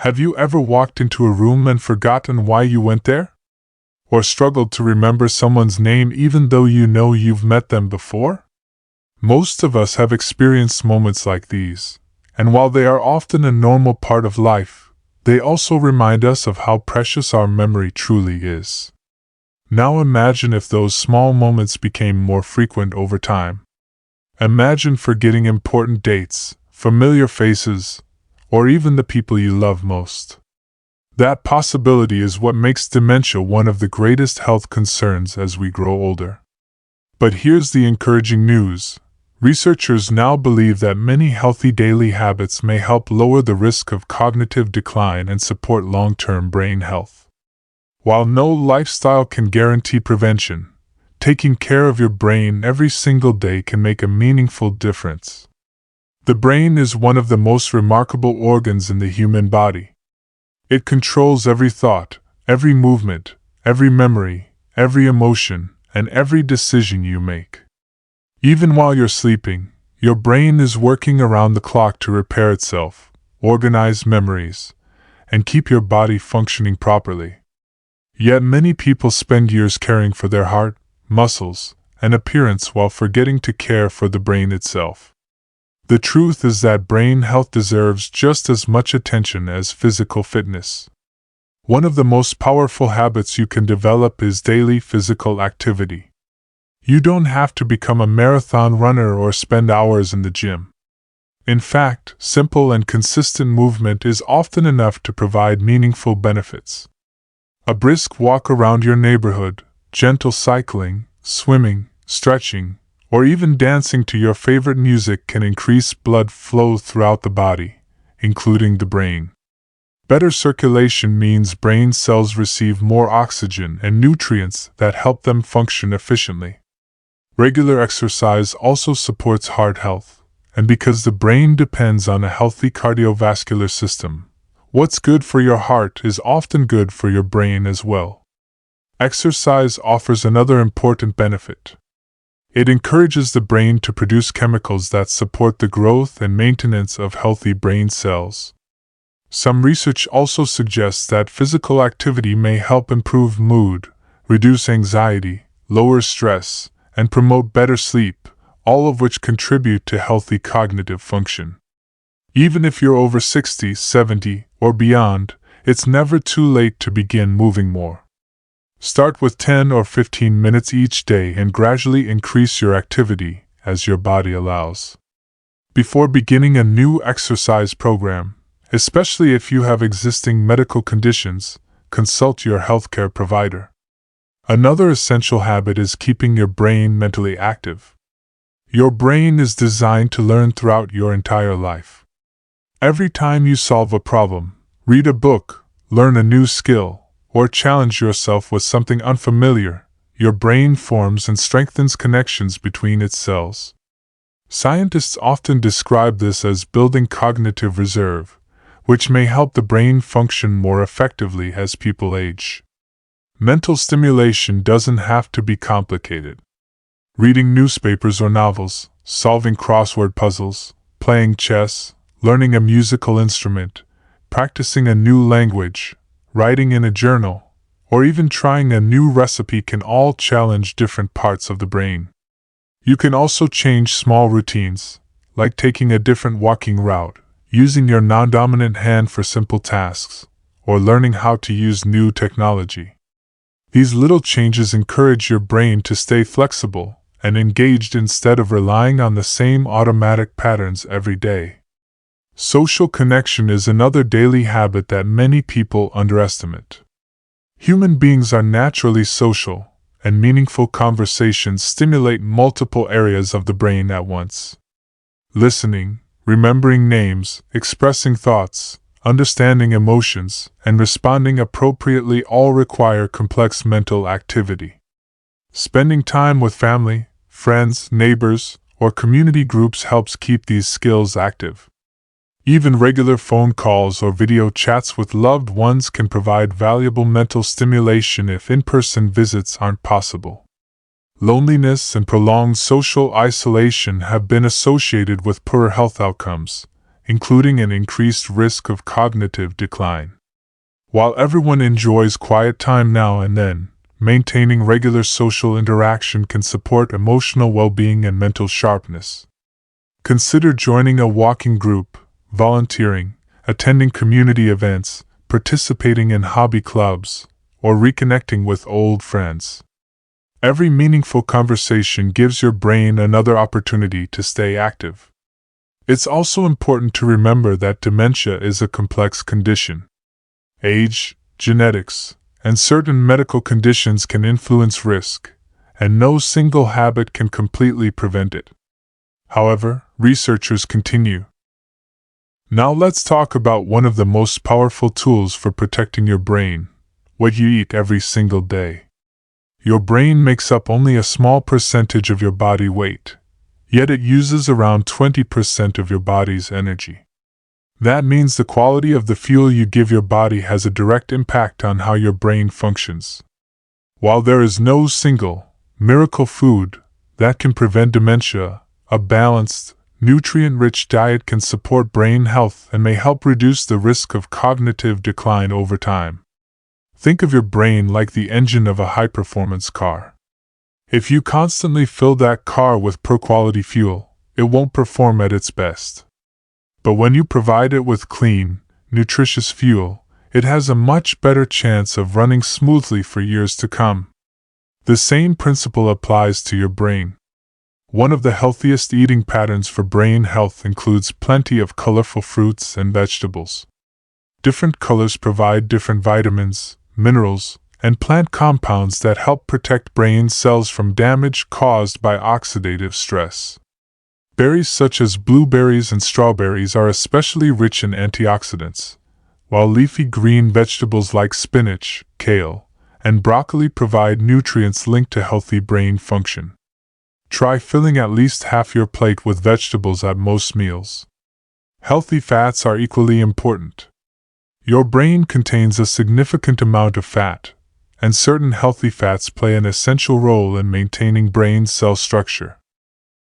Have you ever walked into a room and forgotten why you went there? Or struggled to remember someone's name even though you know you've met them before? Most of us have experienced moments like these, and while they are often a normal part of life, they also remind us of how precious our memory truly is. Now imagine if those small moments became more frequent over time. Imagine forgetting important dates, familiar faces, or even the people you love most. That possibility is what makes dementia one of the greatest health concerns as we grow older. But here's the encouraging news. Researchers now believe that many healthy daily habits may help lower the risk of cognitive decline and support long-term brain health. While no lifestyle can guarantee prevention, taking care of your brain every single day can make a meaningful difference. The brain is one of the most remarkable organs in the human body. It controls every thought, every movement, every memory, every emotion, and every decision you make. Even while you're sleeping, your brain is working around the clock to repair itself, organize memories, and keep your body functioning properly. Yet many people spend years caring for their heart, muscles, and appearance while forgetting to care for the brain itself. The truth is that brain health deserves just as much attention as physical fitness. One of the most powerful habits you can develop is daily physical activity. You don't have to become a marathon runner or spend hours in the gym. In fact, simple and consistent movement is often enough to provide meaningful benefits. A brisk walk around your neighborhood, gentle cycling, swimming, stretching, or even dancing to your favorite music can increase blood flow throughout the body, including the brain. Better circulation means brain cells receive more oxygen and nutrients that help them function efficiently. Regular exercise also supports heart health, and because the brain depends on a healthy cardiovascular system, what's good for your heart is often good for your brain as well. Exercise offers another important benefit. It encourages the brain to produce chemicals that support the growth and maintenance of healthy brain cells. Some research also suggests that physical activity may help improve mood, reduce anxiety, lower stress, and promote better sleep, all of which contribute to healthy cognitive function. Even if you're over 60, 70, or beyond, it's never too late to begin moving more. Start with 10 or 15 minutes each day and gradually increase your activity as your body allows. Before beginning a new exercise program, especially if you have existing medical conditions, consult your healthcare provider. Another essential habit is keeping your brain mentally active. Your brain is designed to learn throughout your entire life. Every time you solve a problem, read a book, learn a new skill, or challenge yourself with something unfamiliar, your brain forms and strengthens connections between its cells. Scientists often describe this as building cognitive reserve, which may help the brain function more effectively as people age. Mental stimulation doesn't have to be complicated. Reading newspapers or novels, solving crossword puzzles, playing chess, learning a musical instrument, practicing a new language, writing in a journal, or even trying a new recipe can all challenge different parts of the brain. You can also change small routines, like taking a different walking route, using your non-dominant hand for simple tasks, or learning how to use new technology. These little changes encourage your brain to stay flexible and engaged instead of relying on the same automatic patterns every day. Social connection is another daily habit that many people underestimate. Human beings are naturally social, and meaningful conversations stimulate multiple areas of the brain at once. Listening, remembering names, expressing thoughts, understanding emotions, and responding appropriately all require complex mental activity. Spending time with family, friends, neighbors, or community groups helps keep these skills active. Even regular phone calls or video chats with loved ones can provide valuable mental stimulation if in-person visits aren't possible. Loneliness and prolonged social isolation have been associated with poorer health outcomes, including an increased risk of cognitive decline. While everyone enjoys quiet time now and then, maintaining regular social interaction can support emotional well-being and mental sharpness. Consider joining a walking group, volunteering, attending community events, participating in hobby clubs, or reconnecting with old friends. Every meaningful conversation gives your brain another opportunity to stay active. It's also important to remember that dementia is a complex condition. Age, genetics, and certain medical conditions can influence risk, and no single habit can completely prevent it. However, researchers continue. Now let's talk about one of the most powerful tools for protecting your brain: what you eat every single day. Your brain makes up only a small percentage of your body weight, yet it uses around 20% of your body's energy. That means the quality of the fuel you give your body has a direct impact on how your brain functions. While there is no single, miracle food that can prevent dementia, a balanced, nutrient-rich diet can support brain health and may help reduce the risk of cognitive decline over time. Think of your brain like the engine of a high-performance car. If you constantly fill that car with poor-quality fuel, it won't perform at its best. But when you provide it with clean, nutritious fuel, it has a much better chance of running smoothly for years to come. The same principle applies to your brain. One of the healthiest eating patterns for brain health includes plenty of colorful fruits and vegetables. Different colors provide different vitamins, minerals, and plant compounds that help protect brain cells from damage caused by oxidative stress. Berries such as blueberries and strawberries are especially rich in antioxidants, while leafy green vegetables like spinach, kale, and broccoli provide nutrients linked to healthy brain function. Try filling at least half your plate with vegetables at most meals. Healthy fats are equally important. Your brain contains a significant amount of fat, and certain healthy fats play an essential role in maintaining brain cell structure.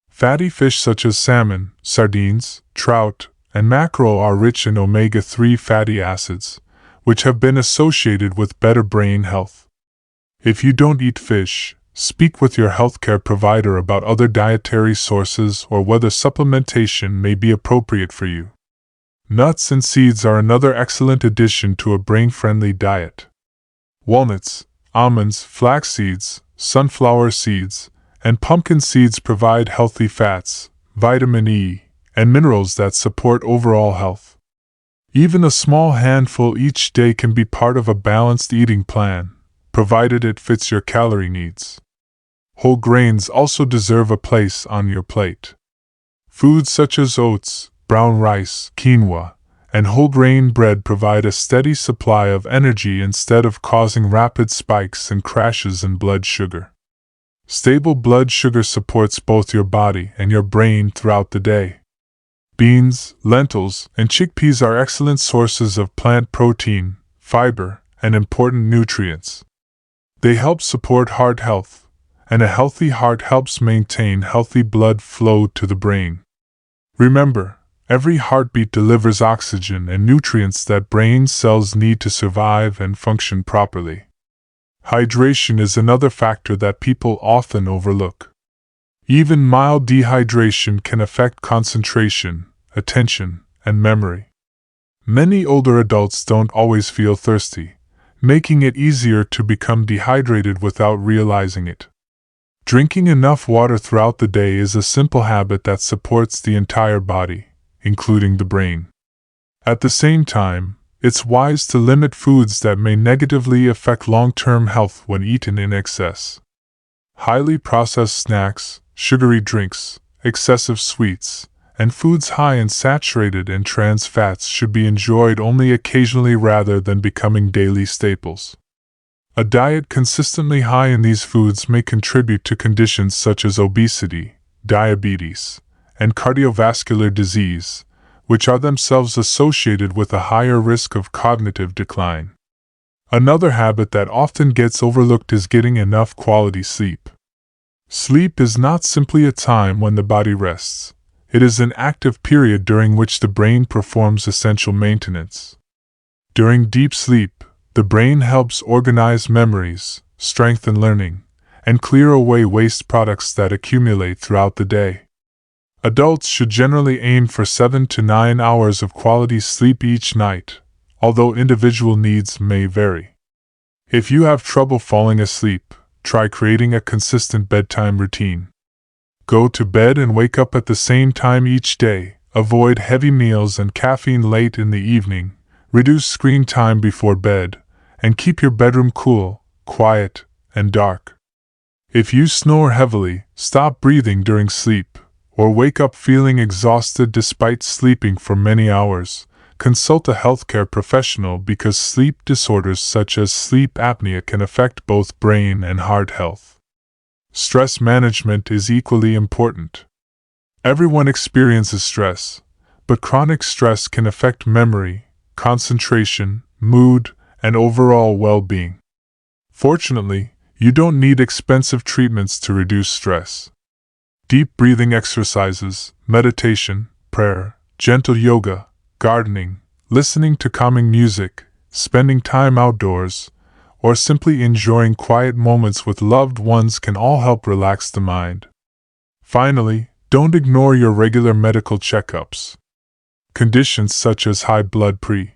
Fatty fish such as salmon, sardines, trout, and mackerel are rich in omega-3 fatty acids, which have been associated with better brain health. If you don't eat fish, speak with your healthcare provider about other dietary sources or whether supplementation may be appropriate for you. Nuts and seeds are another excellent addition to a brain-friendly diet. Walnuts, almonds, flax seeds, sunflower seeds, and pumpkin seeds provide healthy fats, vitamin E, and minerals that support overall health. Even a small handful each day can be part of a balanced eating plan, provided it fits your calorie needs. Whole grains also deserve a place on your plate. Foods such as oats, brown rice, quinoa, and whole grain bread provide a steady supply of energy instead of causing rapid spikes and crashes in blood sugar. Stable blood sugar supports both your body and your brain throughout the day. Beans, lentils, and chickpeas are excellent sources of plant protein, fiber, and important nutrients. They help support heart health, and a healthy heart helps maintain healthy blood flow to the brain. Remember, every heartbeat delivers oxygen and nutrients that brain cells need to survive and function properly. Hydration is another factor that people often overlook. Even mild dehydration can affect concentration, attention, and memory. Many older adults don't always feel thirsty, making it easier to become dehydrated without realizing it. Drinking enough water throughout the day is a simple habit that supports the entire body, including the brain. At the same time, it's wise to limit foods that may negatively affect long-term health when eaten in excess. Highly processed snacks, sugary drinks, excessive sweets, and foods high in saturated and trans fats should be enjoyed only occasionally rather than becoming daily staples. A diet consistently high in these foods may contribute to conditions such as obesity, diabetes, and cardiovascular disease, which are themselves associated with a higher risk of cognitive decline. Another habit that often gets overlooked is getting enough quality sleep. Sleep is not simply a time when the body rests. It is an active period during which the brain performs essential maintenance. During deep sleep, the brain helps organize memories, strengthen learning, and clear away waste products that accumulate throughout the day. Adults should generally aim for 7 to 9 hours of quality sleep each night, although individual needs may vary. If you have trouble falling asleep, try creating a consistent bedtime routine. Go to bed and wake up at the same time each day, avoid heavy meals and caffeine late in the evening, reduce screen time before bed, and keep your bedroom cool, quiet, and dark. If you snore heavily, stop breathing during sleep, or wake up feeling exhausted despite sleeping for many hours, consult a healthcare professional because sleep disorders such as sleep apnea can affect both brain and heart health. Stress management is equally important. Everyone experiences stress, but chronic stress can affect memory, concentration, mood, and overall well-being. Fortunately, you don't need expensive treatments to reduce stress. Deep breathing exercises, meditation, prayer, gentle yoga, gardening, listening to calming music, spending time outdoors, or simply enjoying quiet moments with loved ones can all help relax the mind. Finally, don't ignore your regular medical checkups. Conditions such as high blood pressure.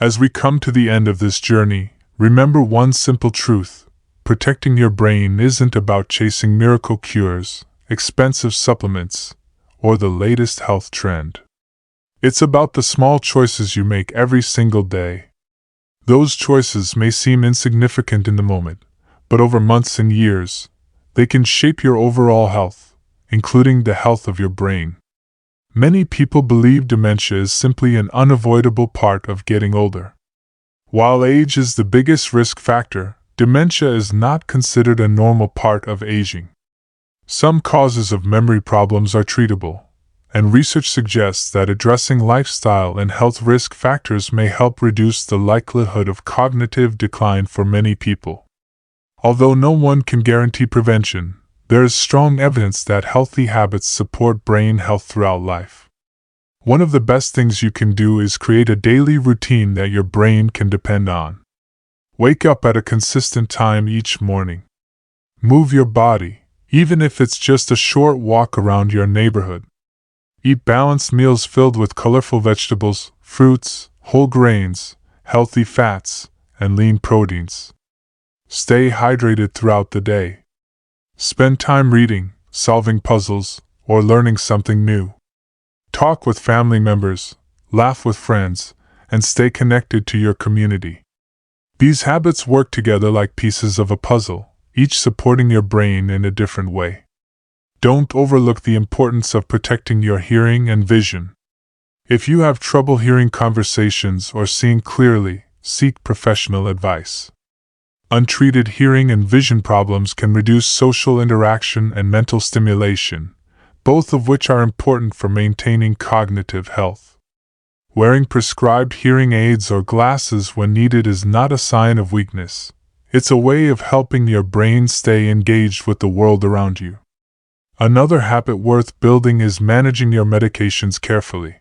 As we come to the end of this journey, remember one simple truth: protecting your brain isn't about chasing miracle cures, expensive supplements, or the latest health trend. It's about the small choices you make every single day. Those choices may seem insignificant in the moment, but over months and years, they can shape your overall health, including the health of your brain. Many people believe dementia is simply an unavoidable part of getting older. While age is the biggest risk factor, dementia is not considered a normal part of aging. Some causes of memory problems are treatable, and research suggests that addressing lifestyle and health risk factors may help reduce the likelihood of cognitive decline for many people. Although no one can guarantee prevention, there is strong evidence that healthy habits support brain health throughout life. One of the best things you can do is create a daily routine that your brain can depend on. Wake up at a consistent time each morning. Move your body, even if it's just a short walk around your neighborhood. Eat balanced meals filled with colorful vegetables, fruits, whole grains, healthy fats, and lean proteins. Stay hydrated throughout the day. Spend time reading, solving puzzles, or learning something new. Talk with family members, laugh with friends, and stay connected to your community. These habits work together like pieces of a puzzle, each supporting your brain in a different way. Don't overlook the importance of protecting your hearing and vision. If you have trouble hearing conversations or seeing clearly, seek professional advice. Untreated hearing and vision problems can reduce social interaction and mental stimulation, both of which are important for maintaining cognitive health. Wearing prescribed hearing aids or glasses when needed is not a sign of weakness. It's a way of helping your brain stay engaged with the world around you. Another habit worth building is managing your medications carefully.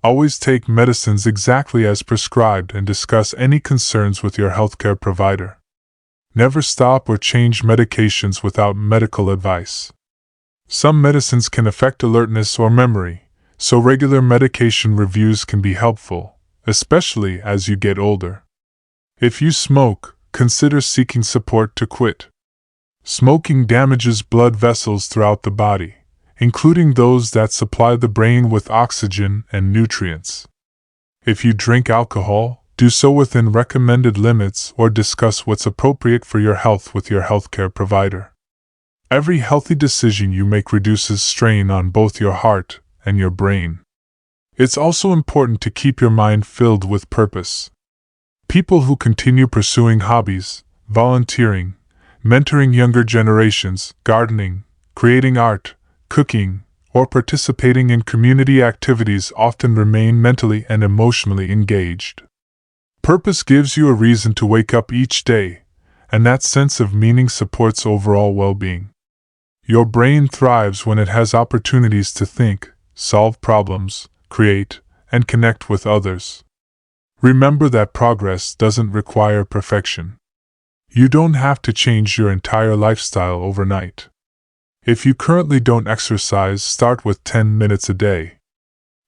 Always take medicines exactly as prescribed and discuss any concerns with your healthcare provider. Never stop or change medications without medical advice. Some medicines can affect alertness or memory, so regular medication reviews can be helpful, especially as you get older. If you smoke, consider seeking support to quit. Smoking damages blood vessels throughout the body, including those that supply the brain with oxygen and nutrients. If you drink alcohol, do so within recommended limits or discuss what's appropriate for your health with your healthcare provider. Every healthy decision you make reduces strain on both your heart and your brain. It's also important to keep your mind filled with purpose. People who continue pursuing hobbies, volunteering, mentoring younger generations, gardening, creating art, cooking, or participating in community activities often remain mentally and emotionally engaged. Purpose gives you a reason to wake up each day, and that sense of meaning supports overall well-being. Your brain thrives when it has opportunities to think, solve problems, create, and connect with others. Remember that progress doesn't require perfection. You don't have to change your entire lifestyle overnight. If you currently don't exercise, start with 10 minutes a day.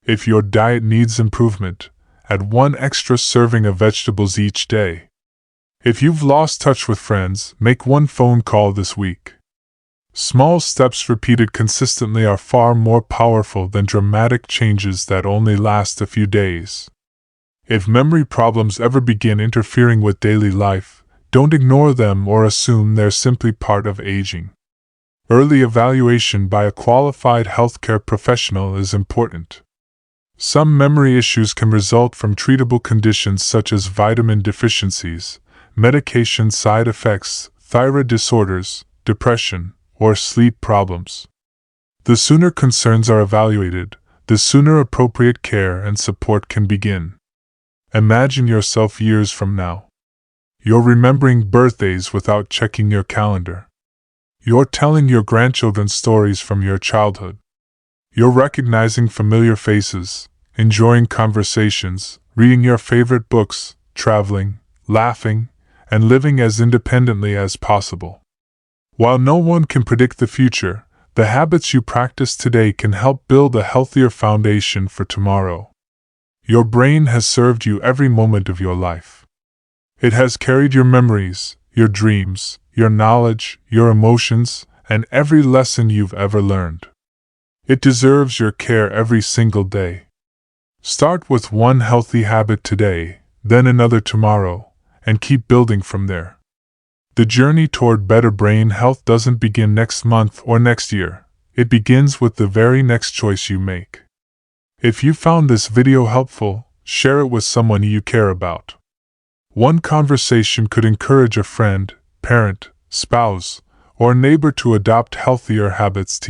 If your diet needs improvement, add 1 extra serving of vegetables each day. If you've lost touch with friends, make 1 phone call this week. Small steps repeated consistently are far more powerful than dramatic changes that only last a few days. If memory problems ever begin interfering with daily life, don't ignore them or assume they're simply part of aging. Early evaluation by a qualified healthcare professional is important. Some memory issues can result from treatable conditions such as vitamin deficiencies, medication side effects, thyroid disorders, depression, or sleep problems. The sooner concerns are evaluated, the sooner appropriate care and support can begin. Imagine yourself years from now. You're remembering birthdays without checking your calendar. You're telling your grandchildren stories from your childhood. You're recognizing familiar faces, enjoying conversations, reading your favorite books, traveling, laughing, and living as independently as possible. While no one can predict the future, the habits you practice today can help build a healthier foundation for tomorrow. Your brain has served you every moment of your life. It has carried your memories, your dreams, your knowledge, your emotions, and every lesson you've ever learned. It deserves your care every single day. Start with 1 healthy habit today, then another tomorrow, and keep building from there. The journey toward better brain health doesn't begin next month or next year. It begins with the very next choice you make. If you found this video helpful, share it with someone you care about. 1 conversation could encourage a friend, parent, spouse, or neighbor to adopt healthier habits.